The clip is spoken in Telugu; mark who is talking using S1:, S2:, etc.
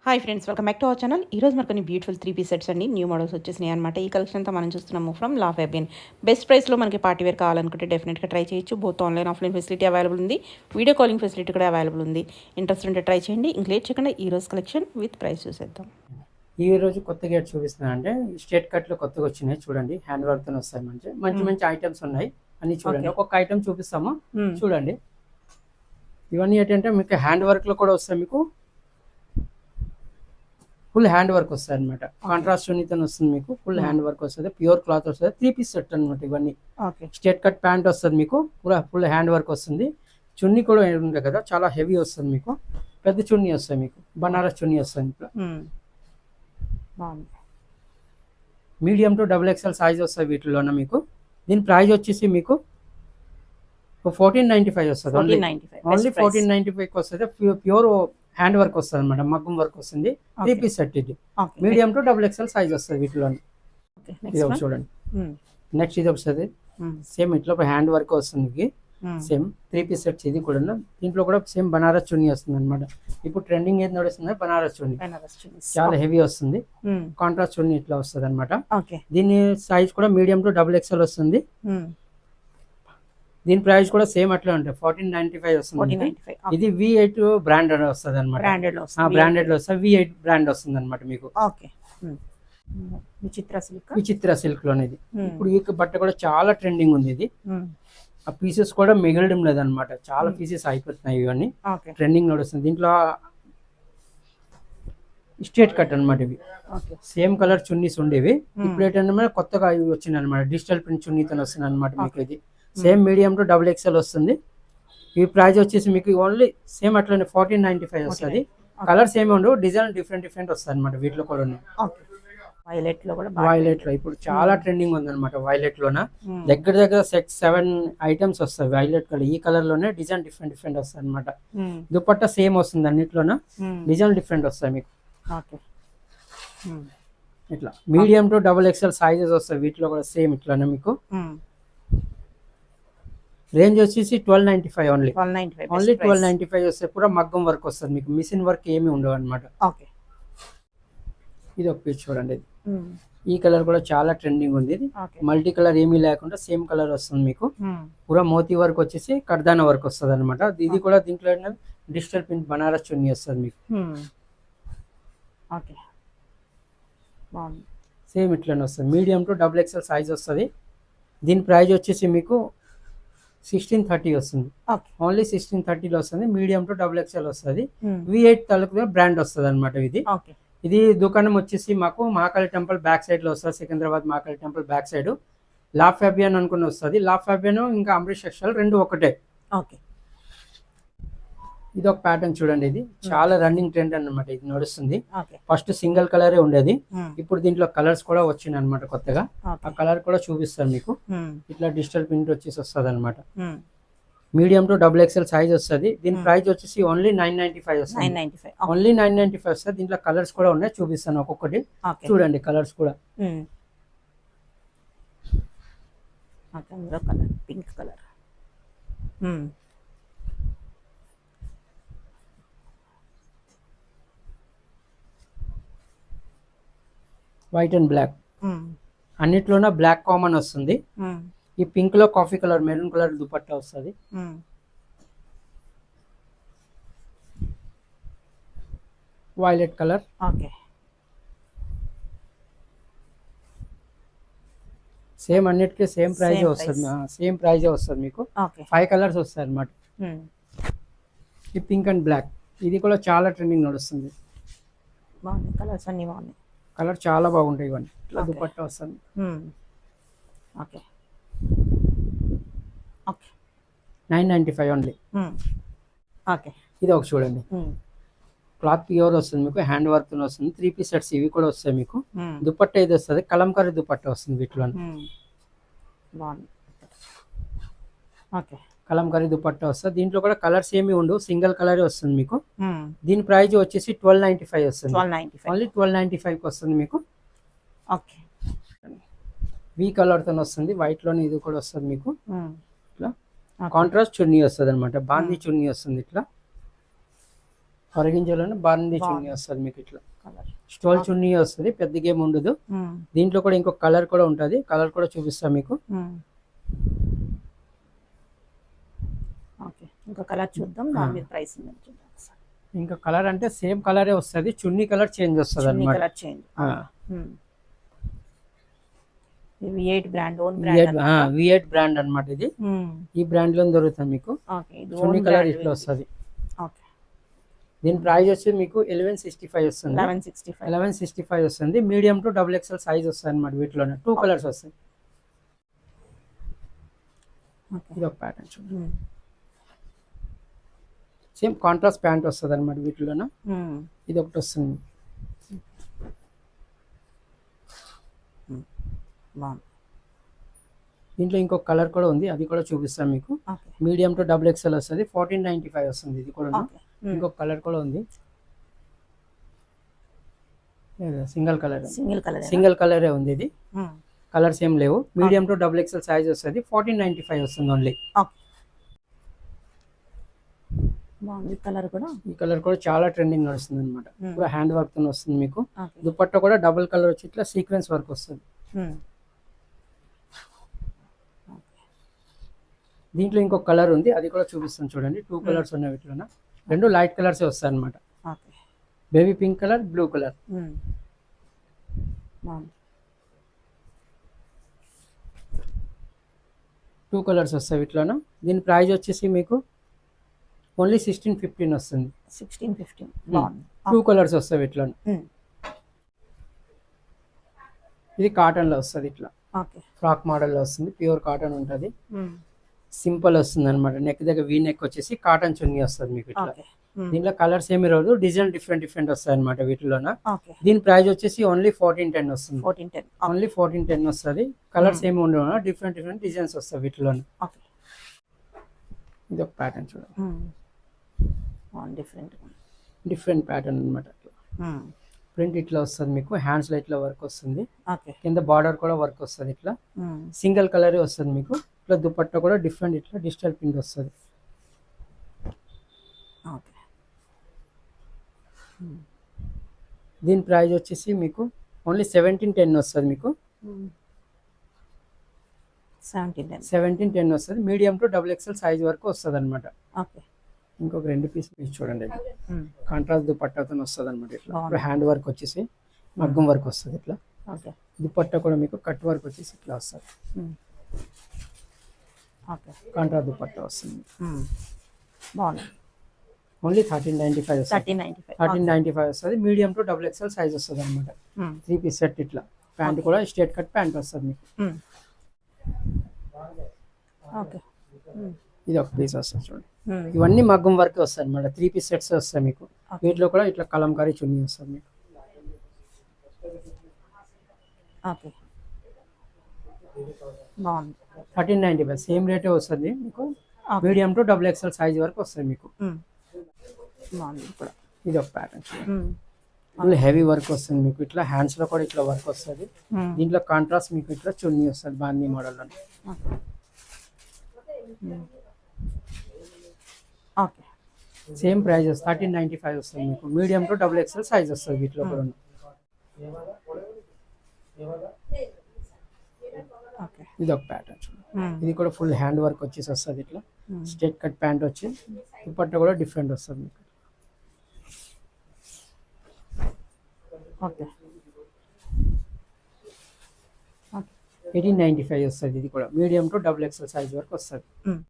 S1: Hi friends, welcome back to our channel. ఈరోజు మనకు కొన్ని బ్యూటిఫుల్ 3 పీస్ సెట్స్ అండి న్యూ మోడల్స్ వచ్చేసినాయి అనమాట. ఈ కలెక్షన్ అంతా మనం చూస్తున్నాము ఫ్రమ్ లా ఫ్యాబియన్. బెస్ట్ ప్రైస్లో మనకి పార్టీ వేర్ కావాలనుకుంటే డెఫినెట్గా ట్రై చేయొచ్చు. Both online offline facility available ఉంది. వీడియో కాలింగ్ ఫెసిలిటీ కూడా అవైలబుల్ ఉంది. ఇంట్రెస్ట్ ఉంటే ట్రై చేయండి. ఇంక లేట్ చేయకుండా ఈ రోజు కలెక్షన్ విత్ ప్రైస్ చూసేద్దాం.
S2: ఈ రోజు కొత్తగా చూపిస్తున్నా అంటే స్ట్రేట్ కట్లు కొత్తగా వచ్చినాయి చూడండి. హ్యాండ్ వర్క్ తో వస్తాయి. మంచి మంచి మంచి ఐటమ్స్ ఉన్నాయి అన్ని చూడండి. ఒక్కొక్క ఐటమ్ చూపిస్తాము చూడండి. ఇవన్నీ ఏంటంటే మీకు హ్యాండ్ వర్క్ లో కూడా వస్తాయి. మీకు ఫుల్ హ్యాండ్ వర్క్ వస్తాయి అనమాట. కాంట్రాస్ట్ చున్నీతో వస్తుంది. మీకు ఫుల్ హ్యాండ్ వర్క్ వస్తుంది. ప్యూర్ క్లాత్ వస్తుంది. 3 పీస్ సెట్ అనమాట. ఇవన్నీ స్ట్రేట్ కట్ ప్యాంట్ వస్తుంది. మీకు పూరా ఫుల్ హ్యాండ్ వర్క్ వస్తుంది. చున్నీ కూడా ఉంది కదా, చాలా హెవీ వస్తుంది. మీకు పెద్ద చున్నీ వస్తాయి. మీకు బనారస్ చున్నీ వస్తుంది. ఇప్పుడు మీడియం టు XXL సైజ్ వస్తాయి వీటిలోన. మీకు దీని ప్రైస్ వచ్చేసి మీకు 1495 వస్తుంది. ఓన్లీ 1495 వస్తుంది. ప్యూర్ హ్యాండ్ వర్క్ వస్తుంది అనమాట. మగ్గం వర్క్ వస్తుంది. 3 పీస్ సెట్ ఇది. మీడియం టు XXL సైజ్ వస్తుంది వీటిలో. ఇది ఒకటి చూడండి. నెక్స్ట్ ఇది వస్తుంది. సేమ్ ఇట్లా హ్యాండ్ వర్క్ వస్తుంది. సేమ్ 3 పీస్ సెట్స్ ఇది కూడా. దీంట్లో కూడా సేమ్ బనారస్ చున్నీ వస్తుంది అనమాట. ఇప్పుడు ట్రెండింగ్ ఏది నడుస్తుంది, బనారస్ చున్నీ. చాలా హెవీ వస్తుంది. కాంట్రాస్ట్ చున్నీ ఇట్లా వస్తుంది అనమాట. దీని సైజ్ కూడా మీడియం టు XXL వస్తుంది. దీని ప్రైస్ కూడా సేమ్ అట్లా ఉంటాయి. 1495 వస్తుంది. ఇది V8 బ్రాండెడ్ వస్తుంది అనమాట. బ్రాండెడ్ లో వస్తుంది. V8 బ్రాండ్ వస్తుంది అనమాట మీకు. విచిత్ర సిల్క్ లోనే ఇది. ఇప్పుడు ఈ బట్ట కూడా చాలా ట్రెండింగ్ ఉంది. ఇది ఆ పీసెస్ కూడా మిగలడం లేదనమాట. చాలా పీసెస్ అయిపోతున్నాయి. ఇవన్నీ ట్రెండింగ్ నడుస్తుంది. దీంట్లో స్ట్రేట్ కట్ అనమాట. ఇవి సేమ్ కలర్ చున్నీస్ ఉండేవి. ఇప్పుడు ఏంటంటే కొత్తగా ఇవి వచ్చినాయి అనమాట. డిజిటల్ ప్రింట్ చున్నీతో వస్తుంది అనమాట. మీకు ఇది సేమ్ మీడియం టు XXL వస్తుంది. ఈ ప్రైస్ వచ్చేసి మీకు ఓన్లీ సేమ్ అట్లనే 1495 వస్తుంది. కలర్ సేమ్ ఉండవు, డిజైన్ డిఫరెంట్ వస్తుంది అనమాట. వీటిలో కూడా ఉన్నాయి. వైలెట్ లో ఇప్పుడు చాలా ట్రెండింగ్ ఉంది అనమాట. వైలెట్ లోన దగ్గర 6-7 ఐటమ్స్ వస్తాయి. వైలెట్ కలర్ ఈ కలర్ లోనే డిజైన్ డిఫరెంట్ వస్తాయి అనమాట. దుపట్టా సేమ్ వస్తుంది. అన్నిట్లోన డిజైన్ డిఫరెంట్ వస్తాయి మీకు. ఇట్లా మీడియం టు XXL సైజెస్ వస్తాయి. వీటిలో కూడా సేమ్ ఇట్లానే మీకు. రేంజ్ వచ్చేసి 1295 ఓన్లీ 1295 వస్తే పూరా మగ్గం వర్క్ వస్తుంది. మీకు మిషన్ వర్క్ ఏమి ఉండవు అనమాట. ఇది ఒక పీస్ చూడండి. ఈ కలర్ కూడా చాలా ట్రెండింగ్ ఉంది. ఇది మల్టీ కలర్ ఏమీ లేకుండా సేమ్ కలర్ వస్తుంది మీకు. పూరా మోతీ వర్క్ వచ్చేసి కర్దాన వర్క్ వస్తుంది అనమాట. ఇది కూడా దీంట్లో డిజిటల్ ప్రింట్ బనారస్ చున్నీ వస్తుంది మీకు. సేమ్ ఇట్లనే వస్తుంది. మీడియం టు XXL సైజ్ వస్తుంది. దీని ప్రైస్ వచ్చేసి మీకు 1630 వస్తుంది. ఓన్లీ 1630లో వస్తుంది. మీడియం టు XXL వస్తుంది. V8 తాలూకు బ్రాండ్ వస్తుంది అనమాట. ఇది దుకాణం వచ్చేసి మాకు మహాకాళి టెంపుల్ బ్యాక్ సైడ్ లో వస్తుంది. Secunderabad Mahakali temple back side లా ఫ్యాబియన్ అనుకుని వస్తుంది. లా ఫ్యాబియన్ ఇంకా అమృత్ టెక్స్టైల్ రెండు ఒకటే. ఇది ఒక ప్యాటర్న్ చూడండి. ఇది చాలా రన్నింగ్ ట్రెండ్ అన్నమాట. ఇది నడుస్తుంది. ఫస్ట్ సింగిల్ కలరే ఉండేది. ఇప్పుడు దీంట్లో కలర్స్ కూడా వచ్చినాయి అనమాట కొత్తగా. ఆ కలర్ కూడా చూపిస్తాను మీకు. ఇట్లా డిజిటల్ ప్రింట్ వచ్చేసి వస్తుంది అనమాట. మీడియం టు XXL సైజ్ వస్తుంది. దీని ప్రైస్ వచ్చేసి ఓన్లీ 995 వస్తుంది. ఓన్లీ 995 వస్తుంది. దీంట్లో కలర్స్ కూడా ఉన్నాయి, చూపిస్తాను ఒక్కొక్కటి. చూడండి కలర్స్ కూడా.
S1: Pink colour,
S2: white and black. అన్నిట్లోనే బ్లాక్ కామన్ వస్తుంది. ఈ పింక్ లో coffee colour, maroon colour dupatta వస్తుంది. Violet colour. సేమ్ అన్నిటికీ సేమ్ ప్రైజ్ వస్తుంది. సేమ్ ప్రైజే వస్తుంది మీకు. 5 కలర్స్ వస్తాయి అనమాట. ఈ పింక్ అండ్ బ్లాక్ ఇది కూడా చాలా ట్రెండింగ్ నడుస్తుంది.
S1: కలర్స్ అన్ని బాగున్నాయి.
S2: కలర్ చాలా బాగుంటాయి. ఇవన్నీ ఇట్లా దుపట్టా వస్తుంది. 995 ఓన్లీ. ఇది ఒక చూడండి. క్లాత్ ప్యూర్ వస్తుంది మీకు. హ్యాండ్ వర్క్ వస్తుంది. 3 పీస్ సెట్స్ ఇవి కూడా వస్తాయి మీకు. దుపట్టా ఇది వస్తుంది. కలంకారీ దుపట్టా వస్తుంది వీటిలో. కలంకారీ దుపట్టా వస్తుంది. దీంట్లో కూడా కలర్స్ ఏమి ఉండవు, సింగిల్ కలర్ వస్తుంది మీకు. దీని ప్రైస్ వచ్చేసి 1295 వస్తుంది. ఓన్లీ 1295 వస్తుంది మీకు. వి కలర్ తో వస్తుంది. వైట్ లోనే ఇది కూడా వస్తుంది మీకు. ఇట్లా కాంట్రాస్ట్ చున్నీ వస్తుంది అనమాట. బాందీ చున్నీ వస్తుంది. ఇట్లా వరగింజలోనే బాగుంది చున్నీ వస్తుంది మీకు ఇట్లా స్టోల్ చున్నీ వస్తుంది, పెద్దగా ఏమి ఉండదు. దీంట్లో కూడా ఇంకొక కలర్ కూడా ఉంటుంది, కలర్ కూడా చూపిస్తాం మీకు.
S1: ఓకే, ఇంకో కలర్ చూద్దాం, దాని మీద ప్రైస్ చూద్దాం.
S2: ఇంకా కలర్ అంటే సేమ్ కలరే వస్తుంది, చున్నీ కలర్ చేంజ్ వస్తుంది అన్నమాట.
S1: Colour change. V8 brand, own brand.
S2: V8 brand అన్నమాట ఇది. ఈ బ్రాండ్ లో దొరుకుతుంది మీకు. చున్నీ కలర్ ఇట్లా వస్తుంది. దీని ప్రైస్ వచ్చి మీకు 1165 వస్తుంది. 1165 వస్తుంది. మీడియం టు XXL సైజ్ వస్తుంది అన్నమాట. వీటిలోనే 2 కలర్స్ వస్తాయి. ఇది ఒక ప్యాటర్న్ చూడండి, సేమ్ కాంట్రాస్ట్ ప్యాంట్ వస్తుంది అన్నమాట వీటిలోనే. ఇది ఒకటి వస్తుంది. దీంట్లో ఇంకొక కలర్ కూడా ఉంది, అది కూడా చూపిస్తాను మీకు. మీడియం టు XXL వస్తుంది. 1495 వస్తుంది. ఇది కూడా ఇంకొక కలర్ కూడా ఉంది, సింగిల్ కలరే ఉంది. ఇది కలర్స్ ఏం లేవు. మీడియం టు XXL సైజ్ వస్తుంది. 1495 వస్తుంది ఓన్లీ.
S1: కలర్ కూడా,
S2: ఈ కలర్ కూడా చాలా ట్రెండింగ్ నడుస్తుంది అనమాట. కూడా హ్యాండ్ వర్క్ తో వస్తుంది మీకు. దుపట్టా కూడా డబుల్ కలర్ వచ్చి ఇట్లా సీక్వెన్స్ వర్క్ వస్తుంది. దీంట్లో ఇంకొక కలర్ ఉంది, అది కూడా చూపిస్తాను చూడండి. 2 కలర్స్ ఉన్నాయి వీటిలోన. 2 లైట్ కలర్స్ వస్తాయి అనమాట. Baby pink colour, blue colour. 2 colours వస్తాయి వీటిలోన. దీని ప్రైస్ వచ్చేసి మీకు ఓన్లీ 1615 వస్తుంది.
S1: 1615.
S2: 2 కలర్స్ వస్తాయి వీటిలోన. ఇది కాటన్ లో వస్తుంది, ఇట్లా ఫ్రాక్ మోడల్ లో వస్తుంది. ప్యూర్ కాటన్ ఉంటుంది, సింపుల్ వస్తుంది అనమాట. నెక్ దగ్గర వీ నెక్ వచ్చేసి కాటన్ చున్నీ వస్తుంది మీకు ఇట్లా. దీంట్లో కలర్స్ ఏమి రాదు, డిజైన్ డిఫరెంట్ వస్తాయి అనమాట వీటిలోన. దీని ప్రైస్ వచ్చేసి ఓన్లీ 1410 వస్తుంది. ఓన్లీ 1410 వస్తుంది. కలర్స్ ఏమి ఉండవు, డిఫరెంట్ డిజైన్స్ వస్తాయి వీటిలోన. ఇది ఒక ప్యాటర్న్ చూడండి, డిఫరెంట్ ప్యాటర్న్ అనమాట. ప్రింట్ ఇట్లా వస్తుంది మీకు. హ్యాండ్స్ లో ఇట్లా వర్క్ వస్తుంది, కింద బార్డర్ కూడా వర్క్ వస్తుంది. ఇట్లా సింగిల్ కలర్ వస్తుంది మీకు. ఇట్లా దుపట్టా కూడా డిఫరెంట్ ఇట్లా డిజిటల్ ప్రింట్ వస్తుంది. దీని ప్రైస్ వచ్చేసి మీకు ఓన్లీ 1710 వస్తుంది మీకు. 1710 వస్తుంది. మీడియం టు XXL సైజ్ వరకు వస్తుంది అనమాట. ఇంకొక 2 పీసులు చూడండి, కాంట్రాస్ట్ దుపట్టాతో వస్తుంది అనమాట. ఇట్లా హ్యాండ్ వర్క్ వచ్చేసి మగ్గం వర్క్ వస్తుంది. ఇట్లా దుపట్టా కూడా మీకు కట్ వర్క్ వచ్చేసి ఇట్లా వస్తుంది. కాంట్రాస్ట్ దుపట్టా వస్తుంది. ఓన్లీ 1395 వస్తుంది. 1395 వస్తుంది. మీడియం టు XXL సైజ్ వస్తుంది అనమాట. 3 పీస్ సెట్. ఇట్లా ప్యాంట్ కూడా స్ట్రేట్ కట్ ప్యాంట్ వస్తుంది మీకు. ఇది ఒక పీస్ వస్తుంది చూడండి. ఇవన్నీ మగ్గం వర్క్ వస్తాయి అనమాట. 3 పీస్ సెట్స్ వస్తాయి మీకు. వీటిలో కూడా ఇట్లా కలంకారీ చున్నీ వస్తుంది మీకు. 1395 సేమ్ రేటే వస్తుంది మీకు. మీడియం టు XXL సైజ్ వరకు వస్తుంది మీకు. ఇది ఒక ప్యాటర్న్ చూడండి, హెవీ వర్క్ వస్తుంది మీకు. ఇట్లా హ్యాండ్స్ లో కూడా ఇట్లా వర్క్ వస్తుంది. దీంట్లో కాంట్రాస్ట్ మీకు ఇట్లా చున్నీ వస్తుంది బాందీ మోడల్ లో. సేమ్ ప్రైస్ 1395 వస్తుంది మీకు. మీడియం టు XXL సైజ్ వస్తుంది వీటిలో కూడా. ఇది ఒక ప్యాటర్న్ చూడండి, ఇది కూడా ఫుల్ హ్యాండ్ వర్క్ వచ్చేసి వస్తుంది. ఇట్లా స్ట్రేట్ కట్ ప్యాంట్ వచ్చి దుపట్టా కూడా డిఫరెంట్ వస్తుంది మీకు. 1895 వస్తుంది. ఇది కూడా మీడియం టు XXL సైజ్ వరకు వస్తుంది.